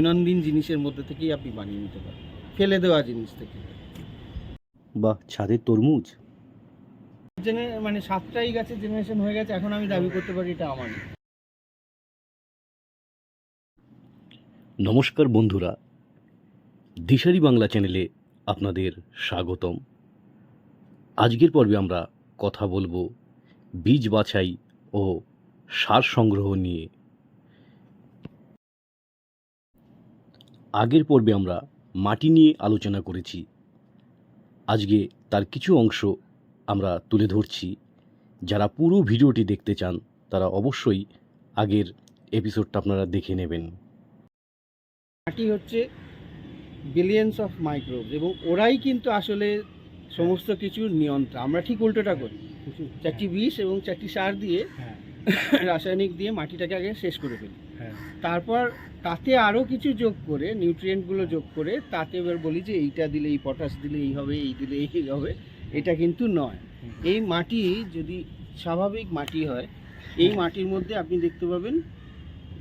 দৈনন্দিন জিনিসের মধ্যে থেকেই আপনি বানিয়ে নিতে পারেন, ফেলে দেওয়া জিনিস থেকে। বাহ, ছাদের তরমুজ। মানে 7টাই গাছের জেনারেশন হয়ে গেছে, এখন আমি দাবি করতে পারি এটা আমার। নমস্কার বন্ধুরা, দিশারি বাংলা চ্যানেলে আপনাদের স্বাগতম। আজকের পর্বে আমরা কথা বলবো বীজ বাছাই ও সার সংগ্রহ নিয়ে। আগের পর্বে আমরা মাটি নিয়ে আলোচনা করেছি, আজকে তার কিছু অংশ আমরা তুলে ধরছি। যারা পুরো ভিডিওটি দেখতে চান তারা অবশ্যই আগের এপিসোডটা আপনারা দেখে নেবেন। মাটি হচ্ছে বিলিয়ন্স অফ মাইক্রোবস, এবং ওরাই কিন্তু আসলে সমস্ত কিছুর নিয়ন্ত্রণ। আমরা ঠিক উল্টোটা করি, 4টি বিষ এবং 4টি সার দিয়ে রাসায়নিক দিয়ে মাটিটাকে আগে শেষ করে ফেলি, তারপর তাতে আরও কিছু যোগ করে নিউট্রিয়েন্টগুলো যোগ করে তাতে এবার বলি যে এইটা দিলে এই পটাশ দিলে এই হবে, এই দিলে এই হবে। এটা কিন্তু নয়। এই মাটি যদি স্বাভাবিক মাটি হয়, এই মাটির মধ্যে আপনি দেখতে পাবেন,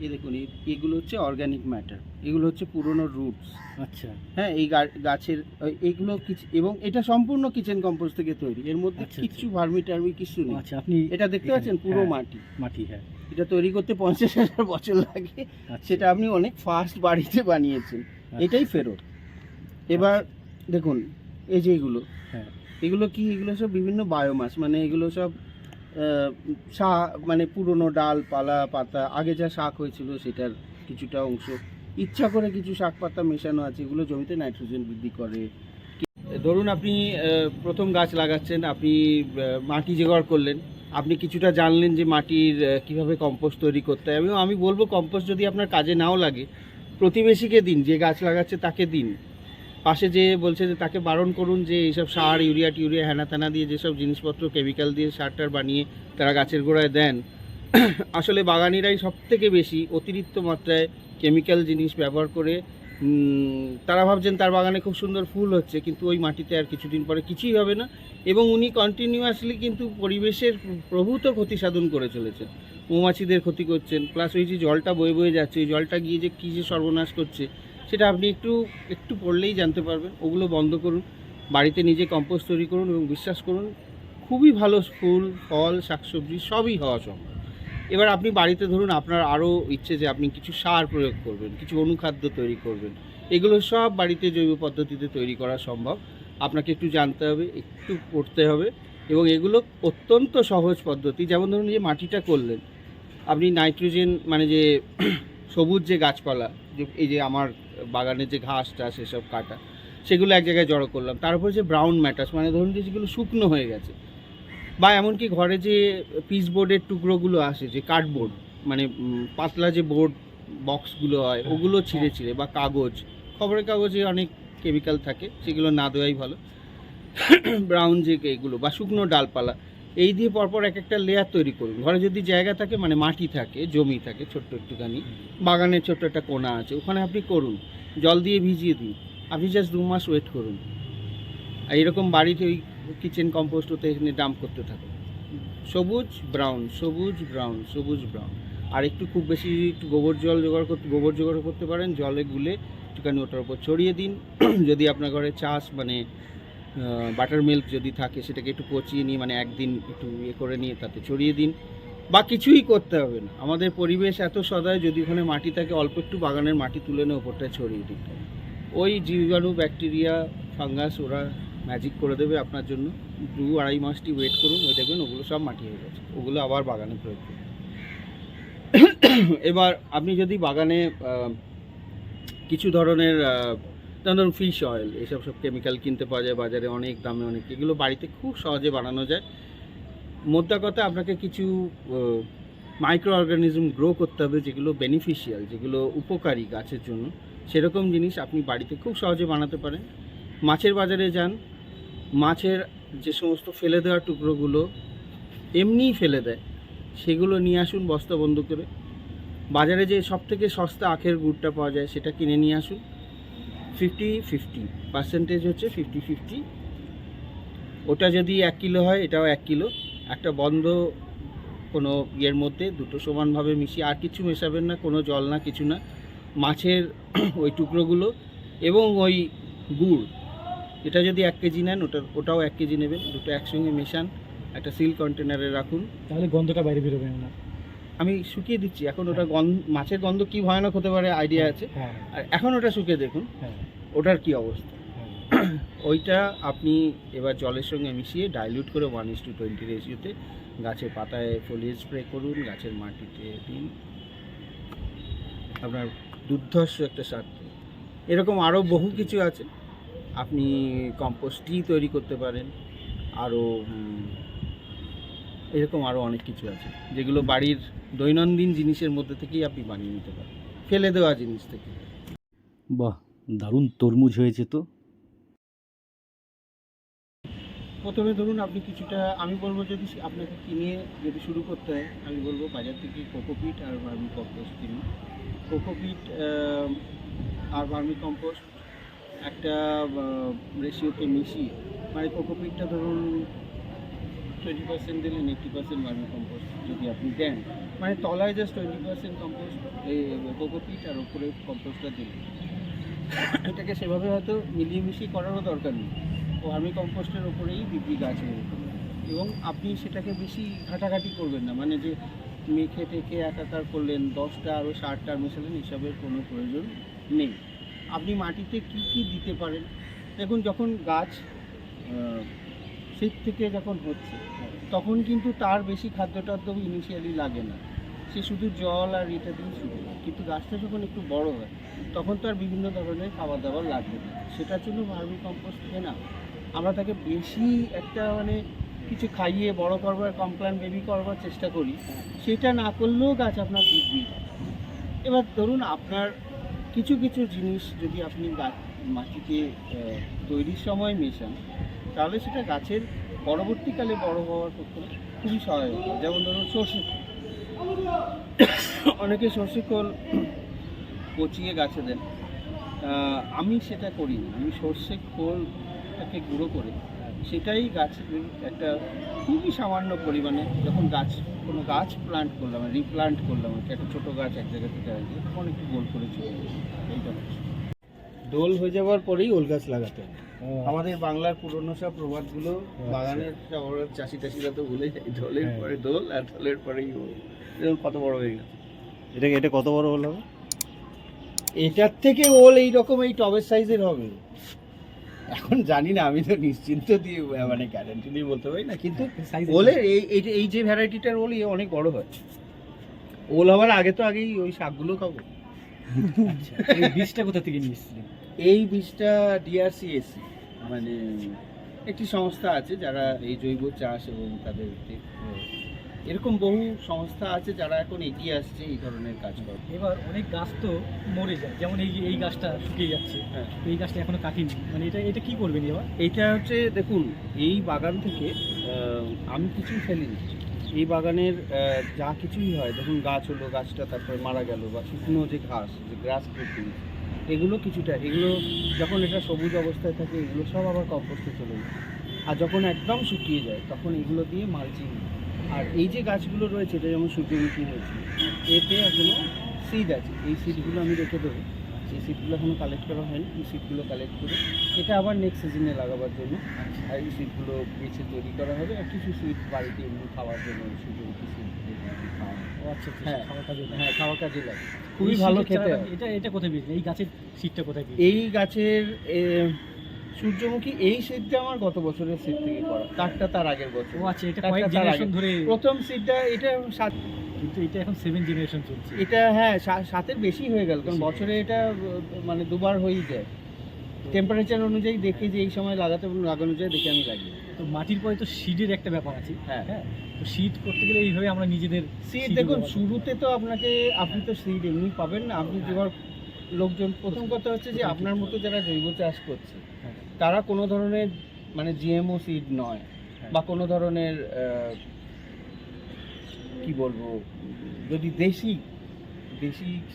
এই দেখুন এগুলো হচ্ছে অর্গ্যানিক ম্যাটার, এগুলো হচ্ছে পুরনো রুটস। আচ্ছা, হ্যাঁ, এই গাছের এইগুলো কিছু, এবং এটা সম্পূর্ণ কিচেন কম্পোস্ট থেকে তৈরি, এর মধ্যে কিছু ভার্মি টার্মি কিছু নেই। আচ্ছা, আপনি এটা দেখতে পাচ্ছেন পুরো মাটি। হ্যাঁ, এটা তৈরি করতে 50,000 বছর লাগে, সেটা আপনি অনেক ফাস্ট বাড়িতে বানিয়েছেন। এটাই ফেরত। এবার দেখুন এই যে এগুলো কি, এগুলো সব বিভিন্ন বায়োমাস, মানে এগুলো সব মানে পুরনো ডাল পালা পাতা, আগে যা শাক হয়েছিল সেটার কিছুটা অংশ, ইচ্ছা করে কিছু শাক পাতা মেশানো আছে। এগুলো জমিতে নাইট্রোজেন বৃদ্ধি করে। ধরুন আপনি প্রথম গাছ লাগাচ্ছেন, আপনি মাটি জোগাড় করলেন, আপনি কিছুটা জানলেন যে মাটির কিভাবে কম্পোস্ট তৈরি করতে হয়। এবং আমি বলবো কম্পোস্ট যদি আপনার কাজে নাও লাগে, প্রতিবেশীকে দিন, যে গাছ লাগাচ্ছে তাকে দিন। পাশে যে বলছে যে তাকে বারণ করুন যে এইসব সার ইউরিয়া হ্যানা ত্যানা দিয়ে যেসব জিনিসপত্র কেমিক্যাল দিয়ে সারটার বানিয়ে তারা গাছের গোড়ায় দেন, আসলে বাগানিরাই সব থেকে বেশি অতিরিক্ত মাত্রায় কেমিক্যাল জিনিস ব্যবহার করে। তারা ভাবছেন তার বাগানে খুব সুন্দর ফুল হচ্ছে, কিন্তু ওই মাটিতে আর কিছুদিন পরে কিছুই হবে না। এবং উনি কন্টিনিউয়াসলি কিন্তু পরিবেশের প্রভূত ক্ষতি সাধন করে চলেছেন, মৌমাছিদের ক্ষতি করছেন, প্লাস ওই যে জলটা বয়ে বয়ে যাচ্ছে, ওই জলটা গিয়ে যে কী যে সর্বনাশ করছে সেটা আপনি একটু পড়লেই জানতে পারবেন। ওগুলো বন্ধ করুন, বাড়িতে নিজে কম্পোস্ট তৈরি করুন, এবং বিশ্বাস করুন খুবই ভালো ফুল ফল শাকসবজি সবই হওয়া সম্ভব। এবার আপনি বাড়িতে ধরুন আপনার আরও ইচ্ছে যে আপনি কিছু সার প্রয়োগ করবেন, কিছু অনুখাদ্য তৈরি করবেন, এগুলো সব বাড়িতে জৈব পদ্ধতিতে তৈরি করা সম্ভব। আপনাকে একটু জানতে হবে, একটু পড়তে হবে, এবং এগুলো অত্যন্ত সহজ পদ্ধতি। যেমন ধরুন যে মাটিটা করলেন, আপনি নাইট্রোজেন মানে যে সবুজ যে গাছপালা, যে এই যে আমার বাগানের যে ঘাসটা সেসব কাটা, সেগুলো এক জায়গায় জড়ো করলাম। তারপরে যে ব্রাউন ম্যাটার্স, মানে ধরুন যে যেগুলো শুকনো হয়ে গেছে, বা এমনকি ঘরে যে পিস বোর্ডের টুকরোগুলো আসে, যে কার্ডবোর্ড, মানে পাতলা যে বোর্ড বক্সগুলো হয়, ওগুলো ছিঁড়ে বা কাগজ, খবরের কাগজে অনেক কেমিক্যাল থাকে, সেগুলো না দেওয়াই ভালো। ব্রাউন যে এগুলো বা শুকনো ডালপালা, এই দিয়ে পরপর এক একটা লেয়ার তৈরি করুন। ঘরে যদি জায়গা থাকে, মানে মাটি থাকে, জমি থাকে ছোট্ট একটুখানি, বাগানের ছোট্ট একটা কোণা আছে, ওখানে আপনি করুন, জল দিয়ে ভিজিয়ে দিন, আপনি জাস্ট 2 মাস ওয়েট করুন। আর এরকম বাড়িতে ওই কিচেন কম্পোস্ট হতে এখানে ডাম্প করতে থাকুন, সবুজ ব্রাউন সবুজ ব্রাউন সবুজ ব্রাউন। আর একটু খুব বেশি একটু গোবর জোগাড় করতে পারেন, জলে গুলে একটুখানি ওটার উপর ছড়িয়ে দিন। যদি আপনার ঘরে চাষ মানে বাটার মিল্ক যদি থাকে, সেটাকে একটু পচিয়ে নিয়ে, মানে একদিন একটু করে নিয়ে তাতে ছড়িয়ে দিন, বা কিছুই করতে হবে না। আমাদের পরিবেশ এত সদয়, যদি ওখানে মাটি থাকে অল্প একটু বাগানের মাটি তুলে নিয়ে ওপরটায় ছড়িয়ে দিন, ওই জীবাণু ব্যাকটেরিয়া ফাঙ্গাস ওরা ম্যাজিক করে দেবে আপনার জন্য। 2-2.5 মাসটি ওয়েট করুন, ওই দেখবেন ওগুলো সব মাটি হয়ে গেছে, ওগুলো আবার বাগানে প্রয়োগ করুন। এবার আপনি যদি বাগানে কিছু ধরনের ধরুন ফিশ অয়েল, এসব সব কেমিক্যাল কিনতে পাওয়া যায় বাজারে অনেক দামে, অনেক, এগুলো বাড়িতে খুব সহজে বানানো যায়। মোদ্দা কথা, আপনাকে কিছু মাইক্রো অর্গানিজম গ্রো করতে হবে, যেগুলো বেনিফিশিয়াল, যেগুলো উপকারী গাছের জন্য। সেরকম জিনিস আপনি বাড়িতে খুব সহজে বানাতে পারেন। মাছের বাজারে যান, মাছের যে সমস্ত ফেলে দেওয়া টুকরোগুলো এমনিই ফেলে দেয়, সেগুলো নিয়ে আসুন বস্তা বন্ধ করে। বাজারে যে সবথেকে সস্তা আখের গুড়টা পাওয়া যায়, সেটা কিনে নিয়ে আসুন। 50-50 পার্সেন্টেজ হচ্ছে 50-50। ওটা যদি 1 কিলো হয়, এটাও 1 কিলো। একটা বন্ধ কোনো ইয়ের মধ্যে দুটো সমানভাবে মিশিয়ে, আর কিছু মেশাবেন না, কোনো জল না, কিছু না, মাছের ওই টুকরোগুলো এবং ওই গুড়, এটা যদি 1 কেজি নেন ওটাও 1 কেজি নেবেন, দুটো একসঙ্গে মেশান, একটা সিল কন্টেনারে রাখুন। তাহলে গন্ধটা বাইরে বেরোবে না? আমি শুকিয়ে দিচ্ছি এখন, ওটা মাছের গন্ধ কি ভয়ানক হতে পারে আইডিয়া আছে। হ্যাঁ আর এখন ওটা শুকিয়ে দেখুন হ্যাঁ ওটার কি অবস্থা। হ্যাঁ। ওইটা আপনি এবার জলের সঙ্গে মিশিয়ে ডাইলিউট করে 1:20 রেশিওতে গাছের পাতায় ফলিয়েজ স্প্রে করুন, গাছের মাটিতে দিন, আপনার দুর্ধর্ষ একটা সার। এরকম আরও বহু কিছু আছে, আপনি কম্পোস্ট টি তৈরি করতে পারেন, আরও এরকম আরও অনেক কিছু আছে যেগুলো বাড়ির দৈনন্দিন জিনিসের মধ্যে থেকেই আপনি বানিয়ে নিতে পারেন, ফেলে দেওয়া জিনিস থেকে। বাহ, দারুণ তরমুজ হয়েছে তো। প্রথমে ধরুন আপনি কিছুটা, আমি বলবো যদি আপনাকে কিনে যদি শুরু করতে হয়, আমি বলবো বাজার থেকে কোকোপিট আর ভার্মি কম্পোস্ট কিনুন। কোকোপিট আর ভার্মি কম্পোস্ট একটা রেশিওতে মিশিয়ে, মানে কোকোপিটটা ধরুন 20% দিলেন, 80% ভার্মি কম্পোস্ট যদি আপনি দেন, মানে তলায় জাস্ট 20% কম্পোস্ট এই কোকোপিট আর ওপরে কম্পোস্টটা দিলেন, এটাকে সেভাবে হয়তো মিলিয়ে মিশিয়ে করারও দরকার নেই, ভার্মি কম্পোস্টের ওপরেই দিব্যি গাছ হয়ে যেতে পারে। এবং আপনি সেটাকে বেশি ঘাটাঘাটি করবেন না, মানে যে মেখে টেকে একাকার করলেন, 10টা আরও 60টা মেশালেন, এসবের কোনো প্রয়োজন নেই। আপনি মাটিতে কি কি দিতে পারেন, দেখুন যখন গাছ শীত থেকে যখন হচ্ছে তখন কিন্তু তার বেশি খাদ্য ইনিশিয়ালি লাগে না, সে শুধু জল আর এটা দিয়ে শুরু হয়। কিন্তু গাছটা যখন একটু বড় হয় তখন তো আর বিভিন্ন ধরনের খাবার দাবার লাগবে না, সেটার জন্য ভার্মি কম্পোস্ট থেকে না আমরা তাকে বেশি একটা মানে কিছু খাইয়ে বড় করবার, কমপ্ল্যান বেবি করবার চেষ্টা করি, সেটা না করলেও গাছ আপনার দিব্যি। এবার ধরুন আপনার কিছু কিছু জিনিস যদি আপনি মাটিতে তৈরির সময় মেশান, তাহলে সেটা গাছের পরবর্তীকালে বড় হওয়ার পক্ষে খুবই সহায়ক হয়। যেমন ধরুন সর্ষে, অনেকে সর্ষে খোল পচিয়ে গাছে দেন, আমি সেটা করি না, আমি সর্ষে খোলটাকে গুঁড়ো করে সেটাই গাছের একটা খুবই সামান্য পরিমাণে, যখন কোনো গাছ প্লান্ট করলাম, রিপ্লান্ট করলাম, একটা ছোটো গাছ এক জায়গা থেকে আসবে, তখন একটু গোল করে চলে এইটা দোল হয়ে যাওয়ার পরেই ওল গাছ লাগাতে হবে। আমাদের বাংলার পুরনো সব প্রবাদগুলো বাগানের সব চাষিরা তো ভুলে যায়, দোলের পরে দোল আর দোলের পরেই ওল। যেমন কত বড় হয়ে গেছে এটা কত বড় হল হবে? এটার থেকে ওল এইরকম এই টবের সাইজের হবে, এখন জানি না, আমি তো নিশ্চিন্ত দিয়ে মানে গ্যারান্টি দিয়ে বলতে পারি না, কিন্তু ওলের এই যে ভ্যারাইটিটার ওল অনেক বড় হয়। ওল হওয়ার আগেই ওই শাকগুলো খাবো। আচ্ছা, এই বীজটা কোথা থেকে নিয়ে এসেছিলেন? এই বীজটা ডিআরসিএসি মানে একটি সংস্থা আছে যারা এই জৈব চাষ এবং তাদের এরকম বহু সংস্থা আছে যারা এখন এগিয়ে আসছে এই ধরনের কাজ করে। এবার অনেক গাছ তো মরে যায়, যেমন এই গাছটা শুকিয়ে যাচ্ছে, হ্যাঁ, এই গাছটা এখনো কাটিনি, মানে এটা কি করবেন এবার? এইটা হচ্ছে দেখুন, এই বাগান থেকে আমি কিছুই ফেলিনি, এই বাগানের যা কিছুই হয়, দেখুন গাছ হলো, গাছটা তারপরে মারা গেল, বা শুকনো যে ঘাস, যে গ্রাস ক্লিপিং, এগুলো কিছুটা, এগুলো যখন এটা সবুজ অবস্থায় থাকে এগুলো সব আবার কম্পোস্টে চলে যায়, আর যখন একদম শুকিয়ে যায় তখন এগুলো দিয়ে মালচিং। আর এই যে গাছগুলো রয়েছে, এটা যেমন সূর্যমুখী হয়েছে, এতে এখনো সিড আছে, এই সিডগুলো আমি রেখে দেবো, এই সিডগুলো এখনো কালেক্ট করা হয়নি, এই সিডগুলো কালেক্ট করে এটা আবার নেক্সট সিজনে লাগাবার জন্য, আর এই সিডগুলো বেছে তৈরি করা হবে, আর কিছু সিড বাড়িতে এমনি খাওয়ার জন্য সূর্যমুখী সিড খাওয়া। আচ্ছা, হ্যাঁ, খাওয়ার কাজে হ্যাঁ, খাওয়ার কাজে লাগে, খুবই ভালো খেতে হয়। এটা কোথায় পেয়েছেন? এই গাছের সিডটা কোথায় পেয়েছেন? এই গাছের সূর্যমুখী এই সিডটা আমার গত বছরের সিড থেকে করা, তার আগের বছর। ও আচ্ছা, এটা কয়েক জেনারেশন ধরে প্রথম সিডটা, এটা 7, কিন্তু এটা এখন 7 জেনারেশন চলছে। এটা হ্যাঁ 7-এর বেশি হয়ে গেল, কারণ বছরে এটা মানে দুবার হয়েই যায়, টেম্পারেচার অনুযায়ী দেখে যে এই সময় লাগানো যায় দেখে আমি লাগিয়ে। তো মাটির পরে তো সিডের একটা ব্যাপার আছে। হ্যাঁ, তো সিড করতে গেলে এইভাবে আমরা নিজেদের সিড দেখুন, শুরুতে তো আপনি তো সিড এমনি পাবেন না, আপনি যেবার লোকজন, প্রথম কথা হচ্ছে যে আপনার মতো যারা জৈব চাষ করছে তারা কোনো ধরনের মানে জিএমও সিড নয়, বা কোনো ধরনের কি বলবো, যদি দেশি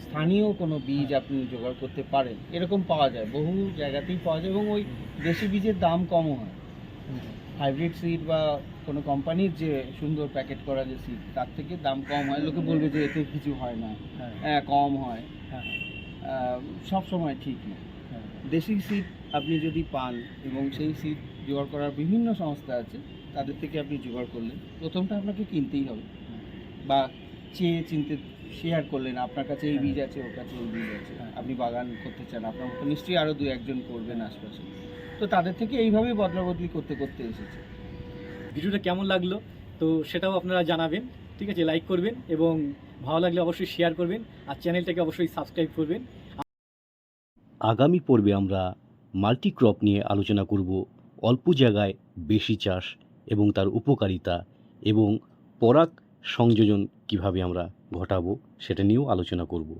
স্থানীয় কোনো বীজ আপনি জোগাড় করতে পারেন, এরকম পাওয়া যায়, বহু জায়গাতেই পাওয়া যায়, এবং ওই দেশি বীজের দাম কমও হয়। হাইব্রিড সিড বা কোনো কোম্পানির যে সুন্দর প্যাকেট করা যে সিড, তার থেকে দাম কম হয়, লোকে বলবে যে এতে কিছু হয় না, হ্যাঁ কম হয়, হ্যাঁ, সব সময় ঠিক না। দেশি সিড আপনি যদি পান এবং সেই সিড জোগাড় করার বিভিন্ন সংস্থা আছে, তাদের থেকে আপনি জোগাড় করলেন, প্রথমটা আপনাকে কিনতেই হবে বা চেয়ে চিনতে শেয়ার করলেন, আপনার কাছে এই বীজ আছে, ওর কাছে এই বীজ আছে, আপনি বাগান করতে চান, আপনার মতো নিশ্চয়ই আরও দু একজন করবেন আশপাশে, তো তাদের থেকে এইভাবেই বদলা বদলি করতে করতে এসেছে। ভিডিওটা কেমন লাগলো তো সেটাও আপনারা জানাবেন, ঠিক আছে? লাইক করবেন এবং ভালো লাগলে অবশ্যই শেয়ার করবেন, আর চ্যানেলটাকে অবশ্যই সাবস্ক্রাইব করবেন। আগামী পর্বে আমরা মাল্টিক্রপ নিয়ে আলোচনা করব, অল্প জায়গায় বেশি চাষ এবং তার উপকারিতা এবং পরাগ সংযোজন কিভাবে আমরা ঘটাবো সেটা নিয়েও আলোচনা করব।